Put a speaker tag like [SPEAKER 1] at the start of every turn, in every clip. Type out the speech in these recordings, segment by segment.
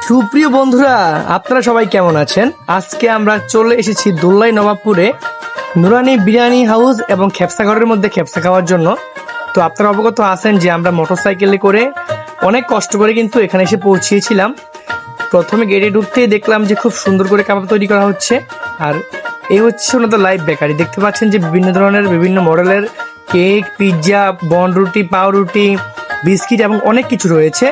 [SPEAKER 1] সুপ্রিয় বন্ধুরা, আপনারা সবাই কেমন আছেন? আজকে আমরা চলে এসেছি দোলাই নবাবপুরে নুরানি বিরিয়ানি হাউস এবং খেপসাঘরের মধ্যে খেপসা খাওয়ার জন্য। তো আপনারা অবগত আছেন যে আমরা মোটরসাইকেলে করে অনেক কষ্ট করে কিন্তু এখানে এসে পৌঁছিয়েছিলাম। প্রথমে গেটে ঢুকতেই দেখলাম যে খুব সুন্দর করে কাবাব তৈরি করা হচ্ছে। আর এই হচ্ছে ওনাদের লাইভ বেকারি। দেখতে পাচ্ছেন যে বিভিন্ন ধরনের বিভিন্ন মডেলের কেক, পিৎজা, বনরুটি, পাউরুটি, বিস্কিট এবং অনেক কিছু রয়েছে।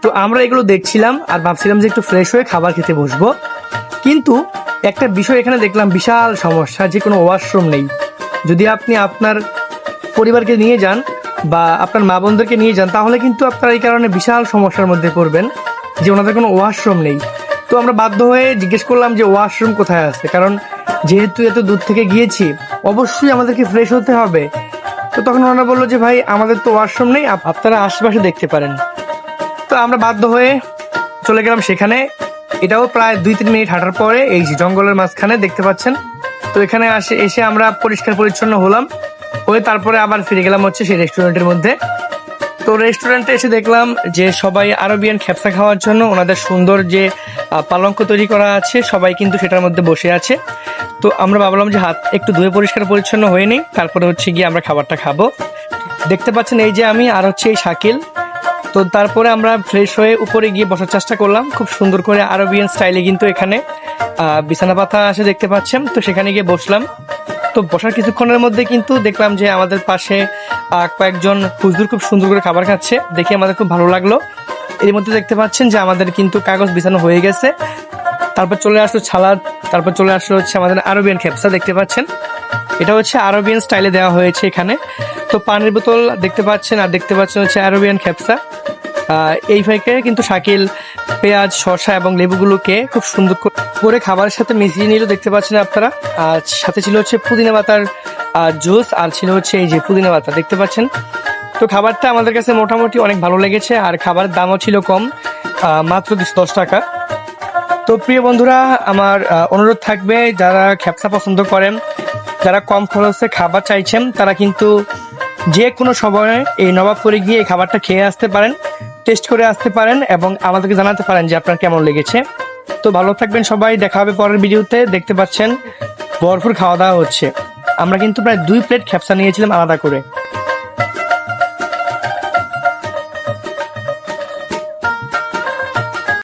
[SPEAKER 1] তো আমরা এগুলো দেখছিলাম আর ভাবছিলাম যে একটু ফ্রেশ হয়ে খাবার খেতে বসবো, কিন্তু একটা বিষয় এখানে দেখলাম, বিশাল সমস্যা যে কোনো ওয়াশরুম নেই। যদি আপনি আপনার পরিবারকে নিয়ে যান বা আপনার মা বোনদেরকে নিয়ে যান, তাহলে কিন্তু আপনারা এই কারণে বিশাল সমস্যার মধ্যে পড়বেন যে ওনাদের কোনো ওয়াশরুম নেই। তো আমরা বাধ্য হয়ে জিজ্ঞেস করলাম যে ওয়াশরুম কোথায় আছে, কারণ যেহেতু এত দূর থেকে গিয়েছি অবশ্যই আমাদেরকে ফ্রেশ হতে হবে। তো তখন ওনারা বললো যে ভাই, আমাদের তো ওয়াশরুম নেই, আপনারা আশেপাশে দেখতে পারেন। তো আমরা বাধ্য হয়ে চলে গেলাম সেখানে। এটাও প্রায় 2-3 মিনিট হাঁটার পরে এই যে জঙ্গলের মাঝখানে দেখতে পাচ্ছেন। তো এখানে এসে আমরা পরিষ্কার পরিচ্ছন্ন হলাম, হয়ে তারপরে আবার ফিরে গেলাম হচ্ছে সেই রেস্টুরেন্টের মধ্যে। তো রেস্টুরেন্টে এসে দেখলাম যে সবাই আরবিয়ান খেপসা খাওয়ার জন্য ওনাদের সুন্দর যে পালঙ্ক তৈরি করা আছে, সবাই কিন্তু সেটার মধ্যে বসে আছে। তো আমরা ভাবলাম যে হাত একটু ধুয়ে পরিষ্কার পরিচ্ছন্ন হয়ে নিই, তারপরে হচ্ছে গিয়ে আমরা খাবারটা খাবো। দেখতে পাচ্ছেন এই যে আমি আর হচ্ছে এই শাকিল। তো তারপরে আমরা ফ্রেশ হয়ে উপরে গিয়ে বসার চেষ্টা করলাম, খুব সুন্দর করে আরবিয়ান স্টাইলে কিন্তু এখানে বিছানা পাতা আসে দেখতে পাচ্ছেন। তো সেখানে গিয়ে বসলাম। তো বসার কিছুক্ষণের মধ্যে কিন্তু দেখলাম যে আমাদের পাশে কয়েকজন হুজুর খুব সুন্দর করে খাবার খাচ্ছে, দেখে আমাদের খুব ভালো লাগলো। এর মধ্যে দেখতে পাচ্ছেন যে আমাদের কিন্তু কাগজ বিছানো হয়ে গেছে। তারপর চলে আসলো সালাদ, তারপর চলে আসলো হচ্ছে আমাদের আরবিয়ান খেপসা। দেখতে পাচ্ছেন এটা হচ্ছে আরবিয়ান স্টাইলে দেওয়া হয়েছে এখানে। তো পানির বোতল দেখতে পাচ্ছেন, আর দেখতে পাচ্ছেন হচ্ছে আরবিয়ান খেপসা। এই ফাইকে কিন্তু শাকিল পেঁয়াজ, শসা এবং লেবুগুলোকে খুব সুন্দর করে খাবারের সাথে মিশিয়ে নিল, দেখতে পাচ্ছেন আপনারা। আর সাথে ছিল হচ্ছে পুদিনা পাতার জুস, আর ছিল হচ্ছে এই যে পুদিনা পাতা দেখতে পাচ্ছেন। তো খাবারটা আমাদের কাছে মোটামুটি অনেক ভালো লেগেছে, আর খাবারের দামও ছিল কম, মাত্র 10 টাকা। তো প্রিয় বন্ধুরা, আমার অনুরোধ থাকবে, যারা খেপসা পছন্দ করেন, যারা কম খরচে খাবার চাইছেন, তারা কিন্তু যে কোনো সময়ে এই নবাবপুরে গিয়ে এই খাবারটা খেয়ে আসতে পারেন, টেস্ট করে আসতে পারেন এবং আমাদেরকে জানাতে পারেন যে আপনার কেমন লেগেছে। তো ভালো থাকবেন সবাই, দেখা হবে পরের ভিডিওতে। দেখতে পাচ্ছেন ভরপুর খাওয়া দাওয়া হচ্ছে। আমরা কিন্তু প্রায় 2 প্লেট খেপসা নিয়েছিলাম আলাদা করে।